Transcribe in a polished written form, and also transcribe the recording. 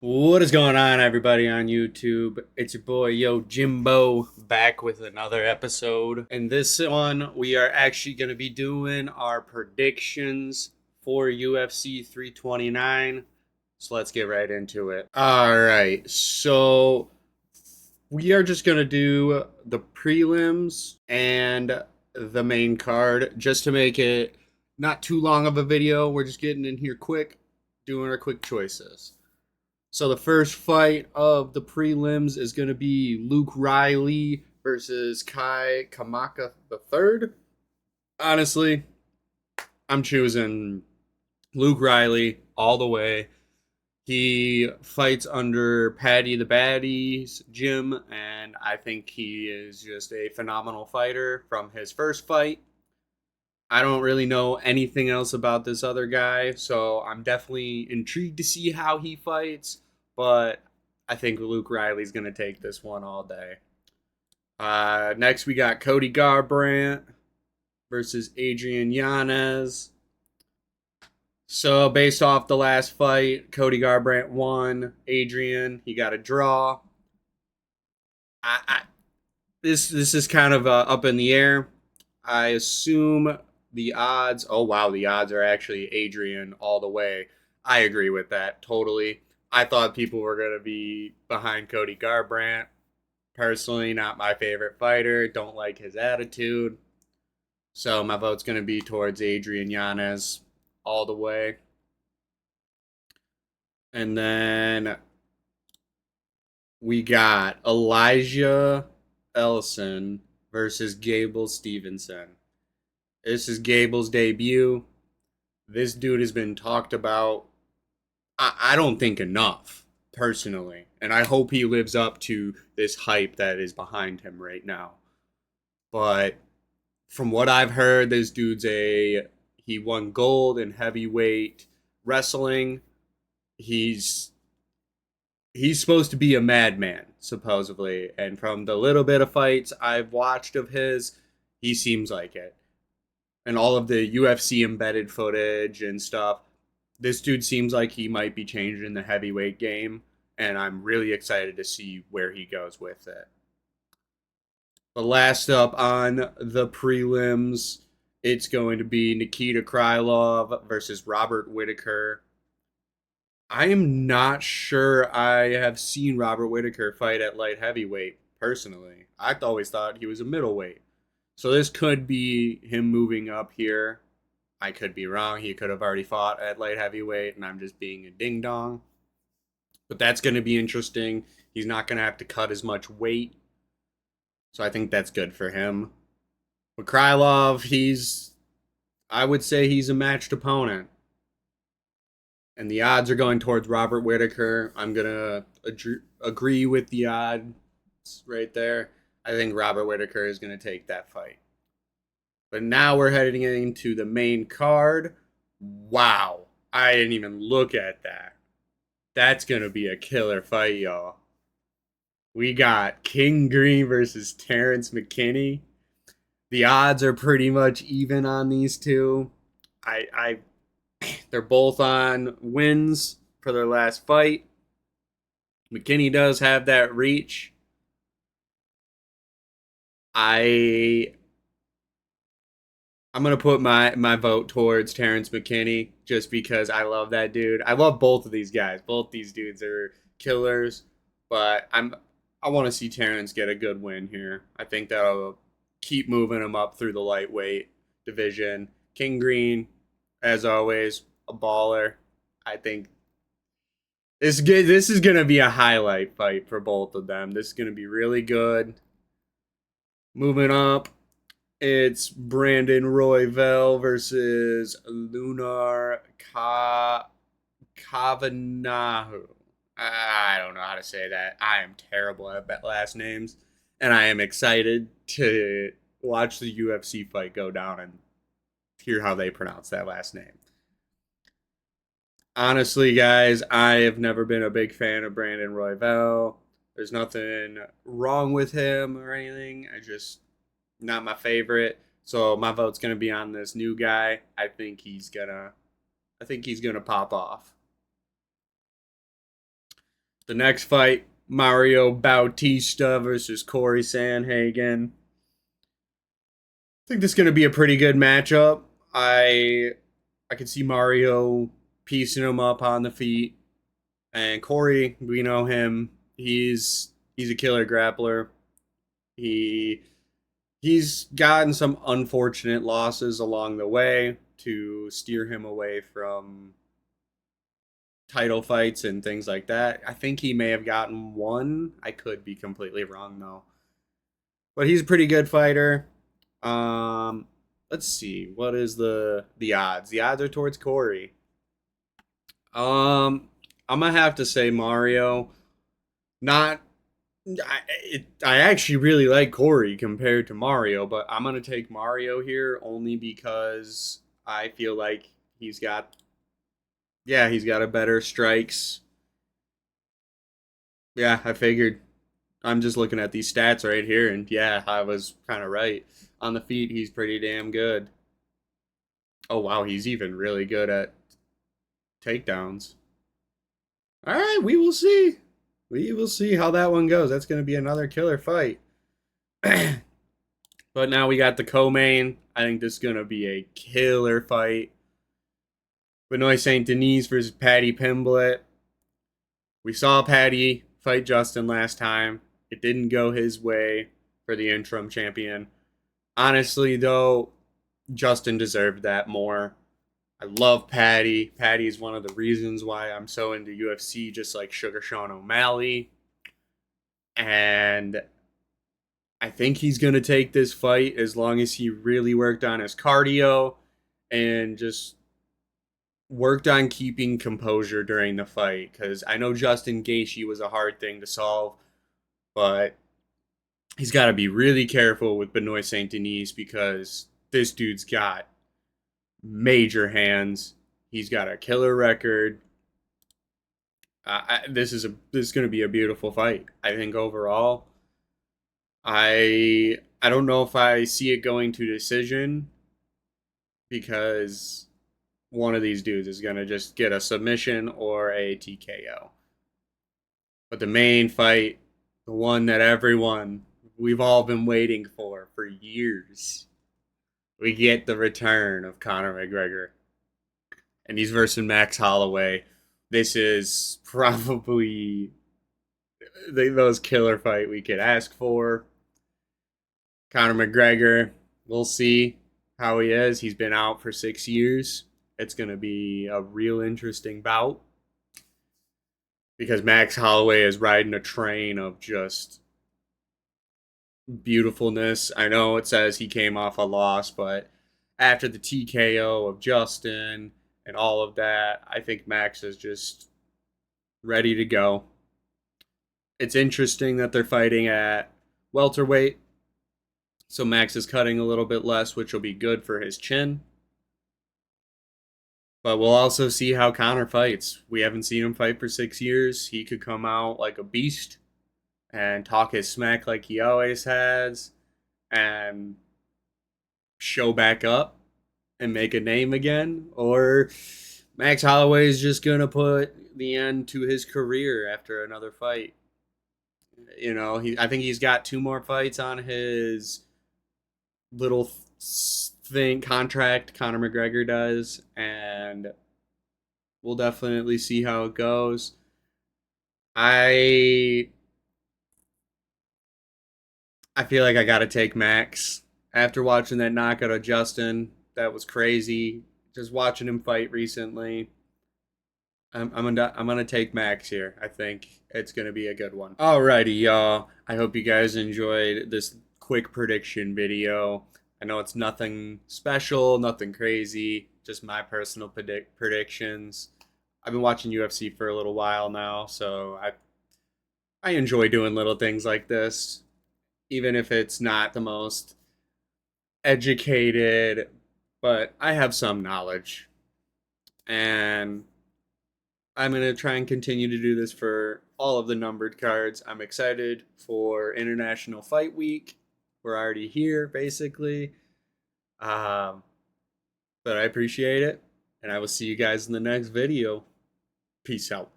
What is going on, everybody on YouTube? It's your boy YooooJimbo back with another episode. In this one, we are actually going to be doing our predictions for UFC 329. So let's get right into it. All right, so we are just going to do the prelims and the main card just to make it not too long of a video. We're just getting in here quick, doing our quick choices. So the first fight of the prelims is going to be Luke Riley versus Kai Kamaka III. Honestly, I'm choosing Luke Riley all the way. He fights under Paddy the Baddy's gym, and I think he is just a phenomenal fighter from his first fight. I don't really know anything else about this other guy, so I'm definitely intrigued to see how he fights, but I think Luke Riley's going to take this one all day. Next, we got Cody Garbrandt versus Adrian Yanez. So, based off the last fight, Cody Garbrandt won. Adrian, he got a draw. This is kind of up in the air. I assume the odds. Oh wow, the odds are actually Adrian all the way. I agree with that totally. I thought people were gonna be behind Cody Garbrandt. Personally, not my favorite fighter. Don't like his attitude. So my vote's gonna be towards Adrian Yanez all the way. And then we got Elijah Ellison versus Gable Stevenson. This is Gable's debut. This dude has been talked about, I don't think enough, personally. And I hope he lives up to this hype that is behind him right now. But from what I've heard, this dude's he won gold in heavyweight wrestling. He's he's supposed to be a madman, supposedly. And from the little bit of fights I've watched of his, he seems like it. And all of the UFC embedded footage and stuff, this dude seems like he might be changing the heavyweight game, and I'm really excited to see where he goes with it. But last up on the prelims, it's going to be Nikita Krylov versus Robert Whitaker. I am not sure I have seen Robert Whitaker fight at light heavyweight personally. I've always thought he was a middleweight. So this could be him moving up here. I could be wrong. He could have already fought at light heavyweight, and I'm just being a ding dong. But that's going to be interesting. He's not going to have to cut as much weight. So I think that's good for him. But Krylov, I would say he's a matched opponent. And the odds are going towards Robert Whitaker. I'm going to agree with the odds right there. I think Robert Whitaker is going to take that fight. But now we're heading into the main card. Wow. I didn't even look at that. That's going to be a killer fight, y'all. We got King Green versus Terrence McKinney. The odds are pretty much even on these two. They're both on wins for their last fight. McKinney does have that reach. I'm gonna put my vote towards Terrence McKinney just because I love that dude. I love both of these guys. Both these dudes are killers, but I want to see Terrence get a good win here. I think that'll keep moving him up through the lightweight division. King Green, as always, a baller. I think this is gonna be a highlight fight for both of them. This is gonna be really good. Moving up, it's Brandon Royval versus Lunar Kavanaugh. I don't know how to say that. I am terrible at last names, and I am excited to watch the UFC fight go down and hear how they pronounce that last name. Honestly, guys, I have never been a big fan of Brandon Royval. There's nothing wrong with him or anything. I just not my favorite. So my vote's gonna be on this new guy. I think he's gonna pop off. The next fight, Mario Bautista versus Corey Sandhagen. I think this is going to be a pretty good matchup. I I can see Mario piecing him up on the feet, and Corey, we know him. He's a killer grappler. He he's gotten some unfortunate losses along the way to steer him away from title fights and things like that. I think he may have gotten one. I could be completely wrong though. But he's a pretty good fighter. Um, let's see. What is the odds? The odds are towards Corey. Um, I'm gonna have to say Mario. Not. I actually really like Corey compared to Mario, but I'm gonna take Mario here only because I feel like he's got he's got a better strikes. Yeah, I figured. I'm just looking at these stats right here, and yeah, I was kind of right. On the feet, he's pretty damn good. Oh wow, he's even really good at takedowns. All right, we will see. We will see how that one goes. That's going to be another killer fight. But now we got the co-main. I think this is going to be a killer fight. Benoit Saint Denis versus Paddy Pimblett. We saw Paddy fight Justin last time. It didn't go his way for the interim champion. Honestly, though, Justin deserved that more. I love Paddy. Paddy is one of the reasons why I'm so into UFC, just like Sugar Sean O'Malley. And I think he's going to take this fight as long as he really worked on his cardio and just worked on keeping composure during the fight. Because I know Justin Gaethje was a hard thing to solve, but he's got to be really careful with Benoit Saint Denis because this dude's got major hands. He's got a killer record. This is going to be a beautiful fight. I think overall, I don't know if I see it going to decision because one of these dudes is going to just get a submission or a TKO. But the main fight, the one that we've all been waiting for years, we get the return of Conor McGregor, and he's versus Max Holloway. This is probably the most killer fight we could ask for. Conor McGregor, we'll see how he is. He's been out for 6 years. It's going to be a real interesting bout because Max Holloway is riding a train of just beautifulness. I know it says he came off a loss, but after the TKO of Justin and all of that, I think Max is just ready to go. It's interesting that they're fighting at welterweight. So Max is cutting a little bit less, which will be good for his chin. But we'll also see how Conor fights. We haven't seen him fight for 6 years. He could come out like a beast and talk his smack like he always has and show back up and make a name again. Or Max Holloway is just going to put the end to his career after another fight. You know, I think he's got two more fights on his little thing contract Conor McGregor does, and we'll definitely see how it goes. I I feel like I gotta take Max after watching that knockout of Justin. That was crazy. Just watching him fight recently. I'm gonna take Max here. I think it's gonna be a good one. Alrighty, y'all. I hope you guys enjoyed this quick prediction video. I know it's nothing special, nothing crazy, just my personal predictions. I've been watching UFC for a little while now, so I enjoy doing little things like this, even if it's not the most educated, but I have some knowledge. And I'm going to try and continue to do this for all of the numbered cards. I'm excited for International Fight Week. We're already here, basically. Um, but I appreciate it. And I will see you guys in the next video. Peace out.